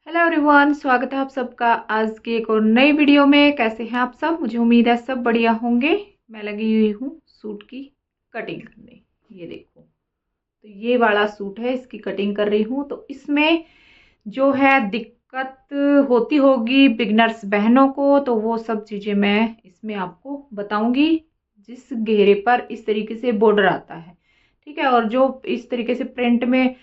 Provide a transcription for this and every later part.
Hello everyone, स्वागत है आप सबका आज की एक और नई वीडियो में। कैसे हैं आप सब? मुझे उम्मीद है सब बढ़िया होंगे। मैं लगी हुई हूँ सूट की कटिंग करने। ये देखो, तो ये वाला सूट है, इसकी कटिंग कर रही हूँ। तो इसमें जो है दिक्कत होती होगी बिगनर्स बहनों को, तो वो सब चीज़ें मैं इसमें आपको बताऊंगी। जिस घेरे पर इस तरीके से बॉर्डर आता है, ठीक है, और जो इस तरीके से प्रिंट में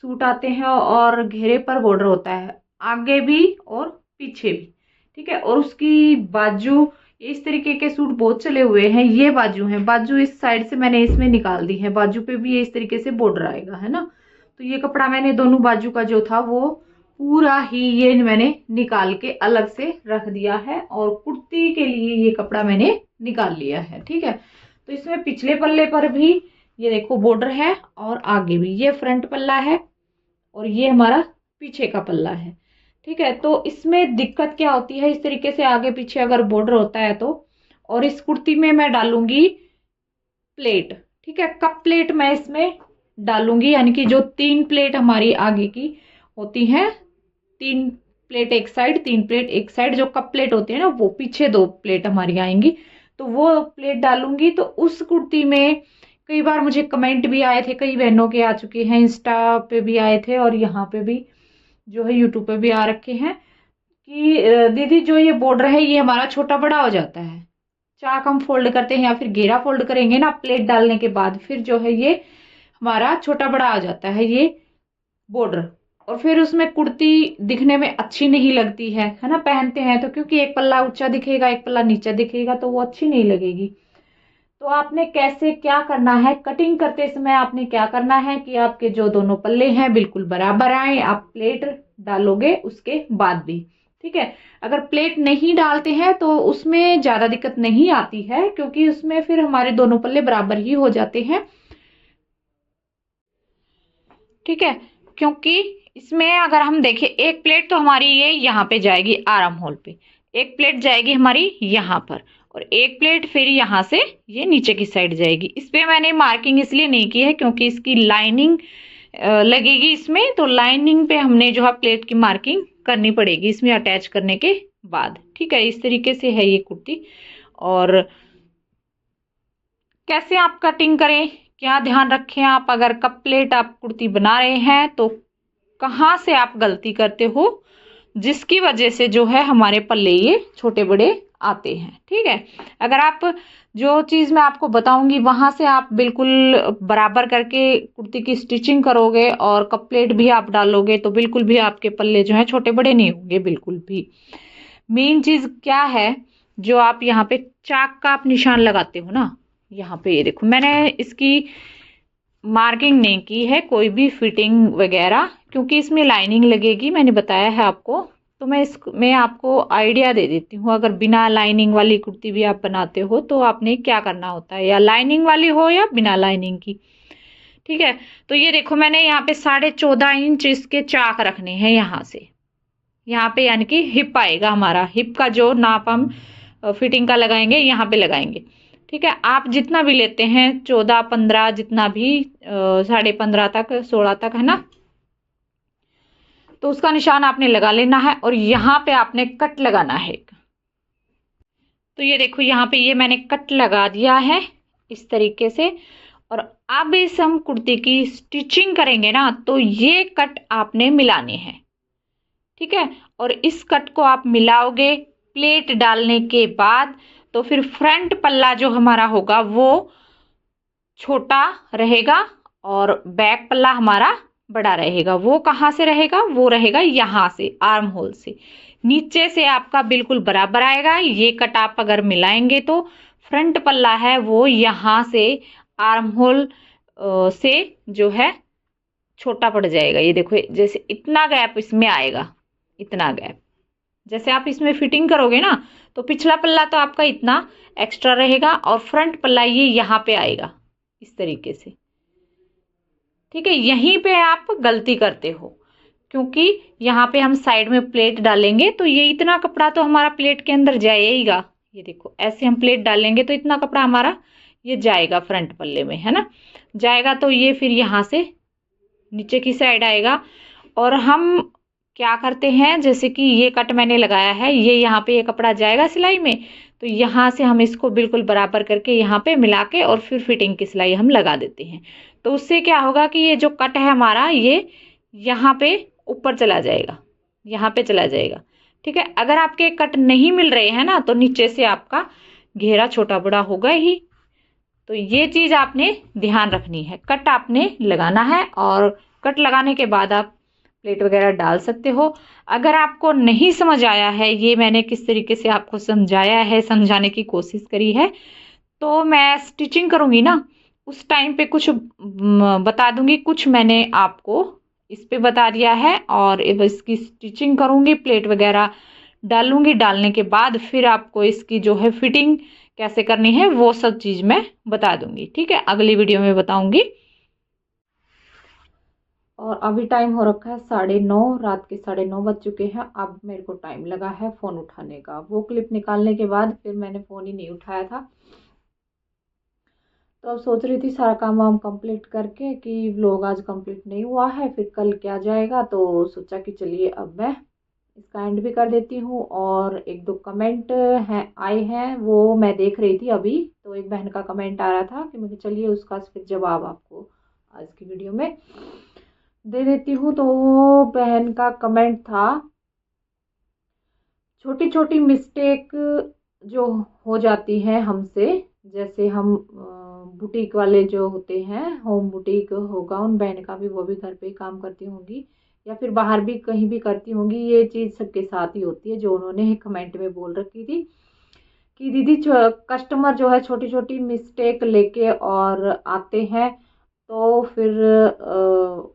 सूट आते हैं और घेरे पर बॉर्डर होता है, आगे भी और पीछे भी, ठीक है। और उसकी बाजू, इस तरीके के सूट बहुत चले हुए हैं। ये बाजू है, बाजू इस साइड से मैंने इसमें निकाल दी है। बाजू पे भी ये इस तरीके से बॉर्डर आएगा, है ना। तो ये कपड़ा मैंने दोनों बाजू का जो था वो पूरा ही ये मैंने निकाल के अलग से रख दिया है, और कुर्ती के लिए ये कपड़ा मैंने निकाल लिया है, ठीक है। तो इसमें पिछले पल्ले पर भी ये देखो बॉर्डर है, और आगे भी ये फ्रंट पल्ला है, और ये हमारा पीछे का पल्ला है, ठीक है। तो इसमें दिक्कत क्या होती है, इस तरीके से आगे पीछे अगर बॉर्डर होता है तो, और इस कुर्ती में मैं डालूंगी प्लेट, ठीक है। कप प्लेट मैं इसमें डालूंगी, यानी कि जो 3 प्लेट हमारी आगे की होती हैं, 3 प्लेट एक साइड, 3 प्लेट एक साइड, जो कप प्लेट होती है ना, वो पीछे 2 प्लेट हमारी आएंगी, तो वो प्लेट डालूंगी। तो उस कुर्ती में कई बार मुझे कमेंट भी आए थे, कई बहनों के आ चुके हैं, इंस्टा पे भी आए थे और यहाँ पे भी जो है यूट्यूब पे भी आ रखे हैं कि दीदी जो ये बॉर्डर है ये हमारा छोटा बड़ा हो जाता है। चाक हम फोल्ड करते हैं या फिर घेरा फोल्ड करेंगे ना प्लेट डालने के बाद, फिर जो है ये हमारा छोटा बड़ा आ जाता है ये बॉर्डर, और फिर उसमें कुर्ती दिखने में अच्छी नहीं लगती है ना। पहनते हैं तो क्योंकि एक पल्ला ऊंचा दिखेगा, एक पल्ला नीचा दिखेगा, तो वो अच्छी नहीं लगेगी। तो आपने कैसे क्या करना है, कटिंग करते समय आपने क्या करना है कि आपके जो दोनों पल्ले हैं बिल्कुल बराबर आए। आप प्लेट डालोगे उसके बाद भी, ठीक है। अगर प्लेट नहीं डालते हैं तो उसमें ज्यादा दिक्कत नहीं आती है, क्योंकि उसमें फिर हमारे दोनों पल्ले बराबर ही हो जाते हैं, ठीक है। क्योंकि इसमें अगर हम देखें, एक प्लेट तो हमारी ये यहाँ पे जाएगी आर्म होल पे, एक प्लेट जाएगी हमारी यहाँ पर, और एक प्लेट फिर यहाँ से ये नीचे की साइड जाएगी। इस पे मैंने मार्किंग इसलिए नहीं की है क्योंकि इसकी लाइनिंग लगेगी इसमें, तो लाइनिंग पे हमने जो है प्लेट की मार्किंग करनी पड़ेगी इसमें अटैच करने के बाद, ठीक है। इस तरीके से है ये कुर्ती। और कैसे आप कटिंग करें, क्या ध्यान रखें आप, अगर कप प्लेट आप कुर्ती बना रहे हैं तो कहाँ से आप गलती करते हो जिसकी वजह से जो है हमारे पल्ले ये छोटे बड़े आते हैं, ठीक है। अगर आप जो चीज़ मैं आपको बताऊंगी वहां से आप बिल्कुल बराबर करके कुर्ती की स्टिचिंग करोगे और कप प्लेट भी आप डालोगे, तो बिल्कुल भी आपके पल्ले जो है छोटे बड़े नहीं होंगे बिल्कुल भी। मेन चीज क्या है, जो आप यहाँ पे चाक का आप निशान लगाते हो ना, यहाँ पे ये देखो मैंने इसकी मार्किंग नहीं की है कोई भी फिटिंग वगैरह, क्योंकि इसमें लाइनिंग लगेगी, मैंने बताया है आपको। तो मैं आपको आइडिया दे देती हूँ, अगर बिना लाइनिंग वाली कुर्ती भी आप बनाते हो तो आपने क्या करना होता है, या लाइनिंग वाली हो या बिना लाइनिंग की, ठीक है। तो ये देखो मैंने यहाँ पे 14.5 इंच इसके चाक रखने हैं यहाँ से, यहाँ पे, यानी कि हिप आएगा हमारा, हिप का जो नाप हम फिटिंग का लगाएंगे यहाँ पे लगाएंगे, ठीक है। आप जितना भी लेते हैं 14, 15, जितना भी 15.5 तक, 16 तक, है ना, तो उसका निशान आपने लगा लेना है, और यहाँ पे आपने कट लगाना है। तो ये देखो यहाँ पे ये मैंने कट लगा दिया है इस तरीके से। और अब इस हम कुर्ती की स्टिचिंग करेंगे ना, तो ये कट आपने मिलाने हैं, ठीक है। और इस कट को आप मिलाओगे प्लेट डालने के बाद, तो फिर फ्रंट पल्ला जो हमारा होगा वो छोटा रहेगा, और बैक पल्ला हमारा बड़ा रहेगा। वो कहाँ से रहेगा, वो रहेगा यहाँ से, आर्म होल से नीचे से आपका बिल्कुल बराबर आएगा। ये कट आप अगर मिलाएंगे तो फ्रंट पल्ला है वो यहाँ से आर्म होल से जो है छोटा पड़ जाएगा। ये देखो जैसे इतना गैप इसमें आएगा, इतना गैप, जैसे आप इसमें फिटिंग करोगे ना, तो पिछला पल्ला तो आपका इतना एक्स्ट्रा रहेगा, और फ्रंट पल्ला ये यहाँ पे आएगा इस तरीके से, ठीक है। यहीं पे आप गलती करते हो, क्योंकि यहाँ पे हम साइड में प्लेट डालेंगे, तो ये इतना कपड़ा तो हमारा प्लेट के अंदर जाएगा। ये देखो ऐसे हम प्लेट डालेंगे तो इतना कपड़ा हमारा ये जाएगा फ्रंट पल्ले में, है ना, जाएगा। तो ये फिर यहाँ से नीचे की साइड आएगा, और हम क्या करते हैं, जैसे कि ये कट मैंने लगाया है, ये यहाँ पे ये कपड़ा जाएगा सिलाई में, तो यहाँ से हम इसको बिल्कुल बराबर करके यहाँ पे मिला के और फिर फिटिंग की सिलाई हम लगा देते हैं। तो उससे क्या होगा कि ये जो कट है हमारा, ये यहाँ पे ऊपर चला जाएगा, यहाँ पे चला जाएगा। ठीक है, अगर आपके कट नहीं मिल रहे हैं ना, तो नीचे से आपका घेरा छोटा बड़ा होगा ही। तो ये चीज आपने ध्यान रखनी है, कट आपने लगाना है, और कट लगाने के बाद आप प्लेट वगैरह डाल सकते हो। अगर आपको नहीं समझ आया है, ये मैंने किस तरीके से आपको समझाया है, समझाने की कोशिश करी है, तो मैं स्टिचिंग करूंगी ना, उस टाइम पे कुछ बता दूंगी, कुछ मैंने आपको इस पे बता दिया है, और इसकी स्टिचिंग करूंगी, प्लेट वगैरह डालूंगी। डालने के बाद फिर आपको इसकी जो है फिटिंग कैसे करनी है वो सब चीज मैं बता दूंगी। ठीक है, अगली वीडियो में बताऊंगी। और अभी टाइम हो रखा है 9:30, रात के 9:30 बज चुके हैं। अब मेरे को टाइम लगा है फ़ोन उठाने का। वो क्लिप निकालने के बाद फिर मैंने फ़ोन ही नहीं उठाया था। तो अब सोच रही थी सारा काम वाम कंप्लीट करके कि व्लॉग आज कंप्लीट नहीं हुआ है, फिर कल क्या जाएगा, तो सोचा कि चलिए अब मैं इसका एंड भी कर देती हूँ। और एक दो कमेंट हैं आए हैं, वो मैं देख रही थी अभी। तो एक बहन का कमेंट आ रहा था कि मुझे, चलिए उसका फिर जवाब आपको आज की वीडियो में दे देती हूँ। तो वो बहन का कमेंट था, छोटी छोटी मिस्टेक जो हो जाती है हमसे, जैसे हम बुटीक वाले जो होते हैं, होम बुटीक होगा, उन बहन का भी, वो भी घर पे ही काम करती होंगी या फिर बाहर भी कहीं भी करती होंगी, ये चीज़ सबके साथ ही होती है। जो उन्होंने कमेंट में बोल रखी थी कि दीदी कस्टमर जो है छोटी छोटी मिस्टेक लेके और आते हैं, तो फिर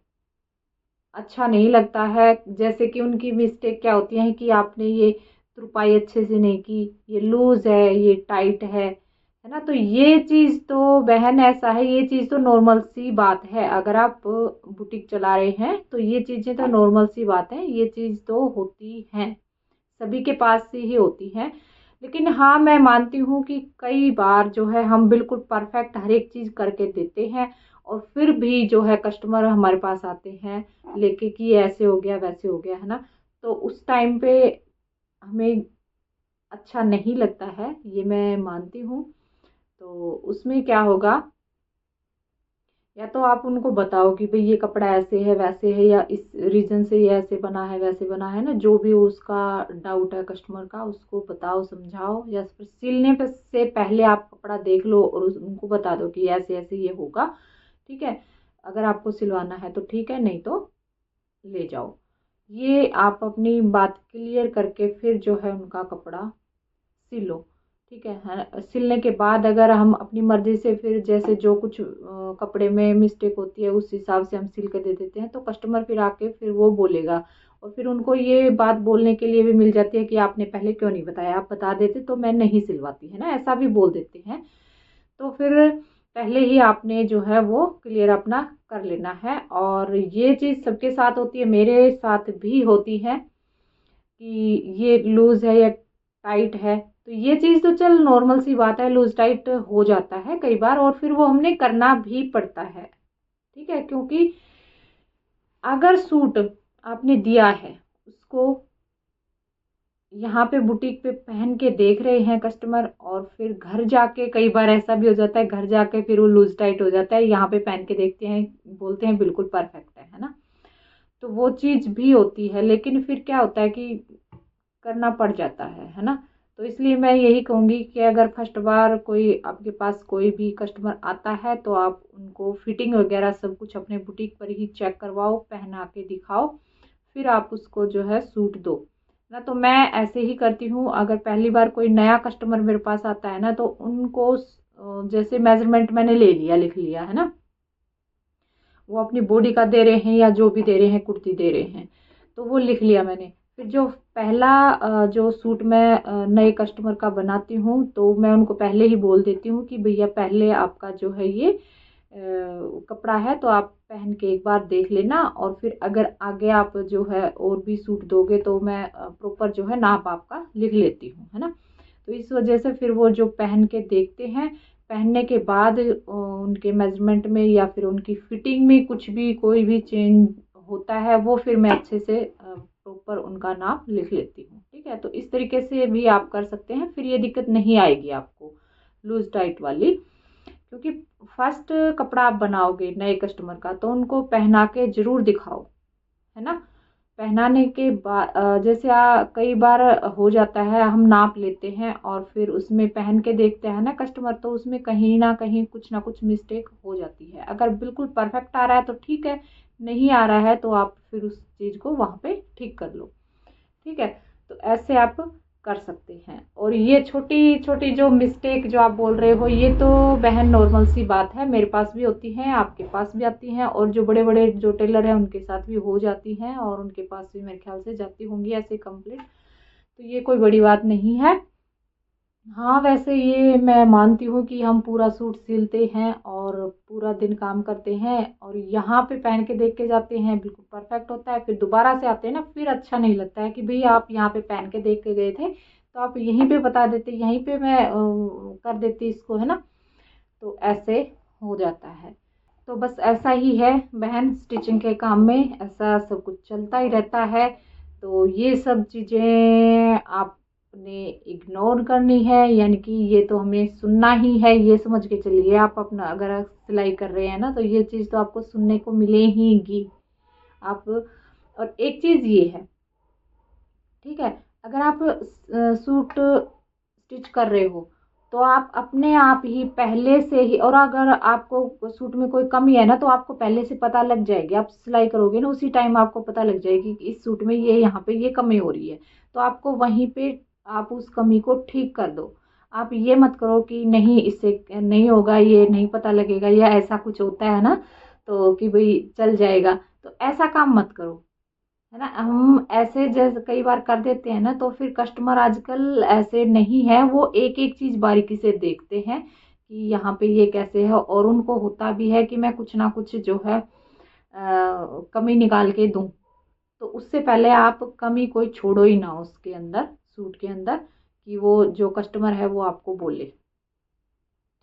अच्छा नहीं लगता है। जैसे कि उनकी मिस्टेक क्या होती है कि आपने ये तुरपाई अच्छे से नहीं की, ये लूज है, ये टाइट है ना। तो ये चीज़ तो बहन ऐसा है, ये चीज़ तो नॉर्मल सी बात है। अगर आप बुटीक चला रहे हैं तो ये चीज़ें तो नॉर्मल सी बात है, ये चीज़ तो होती हैं, सभी के पास से ही होती हैं। लेकिन हाँ, मैं मानती हूँ कि कई बार जो है हम बिल्कुल परफेक्ट हर एक चीज़ करके देते हैं, और फिर भी जो है कस्टमर हमारे पास आते हैं लेके कि ऐसे हो गया वैसे हो गया, है ना। तो उस टाइम पे हमें अच्छा नहीं लगता है, ये मैं मानती हूँ। तो उसमें क्या होगा, या तो आप उनको बताओ कि भाई ये कपड़ा ऐसे है वैसे है, या इस रीजन से ये ऐसे बना है वैसे बना है ना, जो भी उसका डाउट है कस्टमर का, उसको बताओ, समझाओ। या फिर सिलने पे से पहले आप कपड़ा देख लो और उनको बता दो कि ऐसे ऐसे ये होगा। ठीक है, अगर आपको सिलवाना है तो ठीक है, नहीं तो ले जाओ। ये आप अपनी बात क्लियर करके फिर जो है उनका कपड़ा सिलो। ठीक है, सिलने के बाद अगर हम अपनी मर्जी से फिर जैसे जो कुछ कपड़े में मिस्टेक होती है उस हिसाब से हम सिल कर दे देते हैं, तो कस्टमर फिर आके फिर वो बोलेगा, और फिर उनको ये बात बोलने के लिए भी मिल जाती है कि आपने पहले क्यों नहीं बताया, आप बता देते तो मैं नहीं सिलवाती, है ना, ऐसा भी बोल देते हैं। तो फिर पहले ही आपने जो है वो क्लियर अपना कर लेना है। और ये चीज़ सबके साथ होती है, मेरे साथ भी होती है कि ये लूज है या टाइट है, तो ये चीज़ तो चल नॉर्मल सी बात है, लूज टाइट हो जाता है कई बार, और फिर वो हमने करना भी पड़ता है। ठीक है, क्योंकि अगर सूट आपने दिया है, उसको यहाँ पे बुटीक पे पहन के देख रहे हैं कस्टमर, और फिर घर जाके कई बार ऐसा भी हो जाता है, घर जाके फिर वो लूज टाइट हो जाता है, यहाँ पे पहन के देखते हैं, बोलते हैं बिल्कुल परफेक्ट है ना। तो वो चीज़ भी होती है, लेकिन फिर क्या होता है कि करना पड़ जाता है ना। तो इसलिए मैं यही कहूँगी कि अगर फर्स्ट बार कोई आपके पास कोई भी कस्टमर आता है, तो आप उनको फिटिंग वगैरह सब कुछ अपने बुटीक पर ही चेक करवाओ, पहना के दिखाओ, फिर आप उसको जो है सूट दो ना। तो मैं ऐसे ही करती हूँ। अगर पहली बार कोई नया कस्टमर मेरे पास आता है ना, तो उनको जैसे मेजरमेंट मैंने ले लिया, लिख लिया है ना, वो अपनी बॉडी का दे रहे हैं या जो भी दे रहे हैं, कुर्ती दे रहे हैं, तो वो लिख लिया मैंने। फिर जो पहला जो सूट मैं नए कस्टमर का बनाती हूँ, तो मैं उनको पहले ही बोल देती हूँ कि भैया पहले आपका जो है ये कपड़ा है, तो आप पहन के एक बार देख लेना, और फिर अगर आगे आप जो है और भी सूट दोगे तो मैं प्रॉपर जो है नाप आपका लिख लेती हूँ, है ना। तो इस वजह से फिर वो जो पहन के देखते हैं, पहनने के बाद उनके मेजरमेंट में या फिर उनकी फिटिंग में कुछ भी कोई भी चेंज होता है, वो फिर मैं अच्छे से प्रॉपर उनका नाप लिख लेती हूँ। ठीक है, तो इस तरीके से भी आप कर सकते हैं, फिर ये दिक्कत नहीं आएगी आपको लूज टाइट वाली। क्योंकि फर्स्ट कपड़ा आप बनाओगे नए कस्टमर का तो उनको पहना के जरूर दिखाओ, है ना। पहनाने के बाद जैसे कई बार हो जाता है हम नाप लेते हैं और फिर उसमें पहन के देखते हैं ना कस्टमर, तो उसमें कहीं ना कहीं कुछ ना कुछ मिस्टेक हो जाती है। अगर बिल्कुल परफेक्ट आ रहा है तो ठीक है, नहीं आ रहा है तो आप फिर उस चीज़ को वहाँ पे ठीक कर लो। ठीक है, तो ऐसे आप कर सकते हैं। और ये छोटी छोटी जो मिस्टेक जो आप बोल रहे हो, ये तो बहन नॉर्मल सी बात है, मेरे पास भी होती हैं, आपके पास भी आती हैं, और जो बड़े बड़े जो टेलर हैं उनके साथ भी हो जाती हैं, और उनके पास भी मेरे ख्याल से जाती होंगी ऐसे कंप्लीट। तो ये कोई बड़ी बात नहीं है। हाँ, वैसे ये मैं मानती हूँ कि हम पूरा सूट सिलते हैं और पूरा दिन काम करते हैं और यहाँ पे पहन के देख के जाते हैं, बिल्कुल परफेक्ट होता है, फिर दोबारा से आते हैं ना, फिर अच्छा नहीं लगता है कि भाई आप यहाँ पे पहन के देख के गए थे तो आप यहीं पे बता देते, यहीं पे मैं कर देती इसको, है ना। तो ऐसे हो जाता है। तो बस ऐसा ही है बहन, स्टिचिंग के काम में ऐसा सब कुछ चलता ही रहता है। तो ये सब चीज़ें आपने इग्नोर करनी है, यानी कि ये तो हमें सुनना ही है, ये समझ के चलिए आप अपना अगर सिलाई कर रहे हैं ना तो ये चीज़ तो आपको सुनने को मिलेगी आप। और एक चीज़ ये है, ठीक है, अगर आप सूट स्टिच कर रहे हो तो आप अपने आप ही पहले से ही, और अगर आपको सूट में कोई कमी है ना तो आपको पहले से पता लग जाएगी, आप सिलाई करोगे ना उसी टाइम आपको पता लग जाएगी कि इस सूट में ये यहाँ पे ये कमी हो रही है, तो आपको वहीं पे आप उस कमी को ठीक कर दो। आप ये मत करो कि नहीं इससे नहीं होगा, ये नहीं पता लगेगा, या ऐसा कुछ होता है ना तो कि भाई चल जाएगा, तो ऐसा काम मत करो, है ना। हम ऐसे जैसे कई बार कर देते हैं ना तो फिर कस्टमर आजकल ऐसे नहीं है, वो एक एक चीज बारीकी से देखते हैं कि यहाँ पे ये कैसे है, और उनको होता भी है कि मैं कुछ ना कुछ जो है कमी निकाल के दूं। तो उससे पहले आप कमी कोई छोड़ो ही ना उसके अंदर, सूट के अंदर, कि वो जो कस्टमर है वो आपको बोले।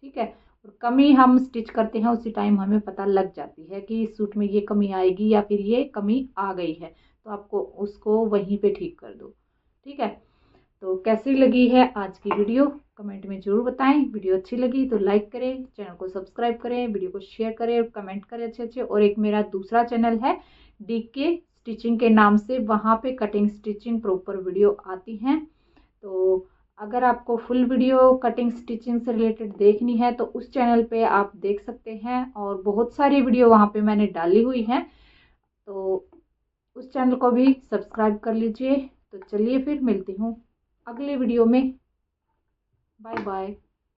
ठीक है, और कमी हम स्टिच करते हैं उसी टाइम हमें पता लग जाती है कि इस सूट में ये कमी आएगी या फिर ये कमी आ गई है, तो आपको उसको वहीं पे ठीक कर दो। ठीक है, तो कैसी लगी है आज की वीडियो कमेंट में जरूर बताएं। वीडियो अच्छी लगी तो लाइक करें, चैनल को सब्सक्राइब करें, वीडियो को शेयर करें और कमेंट करें अच्छे अच्छे। और एक मेरा दूसरा चैनल है डीके स्टिचिंग के नाम से, वहाँ पे कटिंग स्टिचिंग प्रॉपर वीडियो आती हैं। तो अगर आपको फुल वीडियो कटिंग स्टिचिंग से रिलेटेड देखनी है तो उस चैनल पे आप देख सकते हैं, और बहुत सारी वीडियो वहाँ पे मैंने डाली हुई हैं, तो उस चैनल को भी सब्सक्राइब कर लीजिए। तो चलिए फिर मिलती हूँ अगले वीडियो में। Bye bye.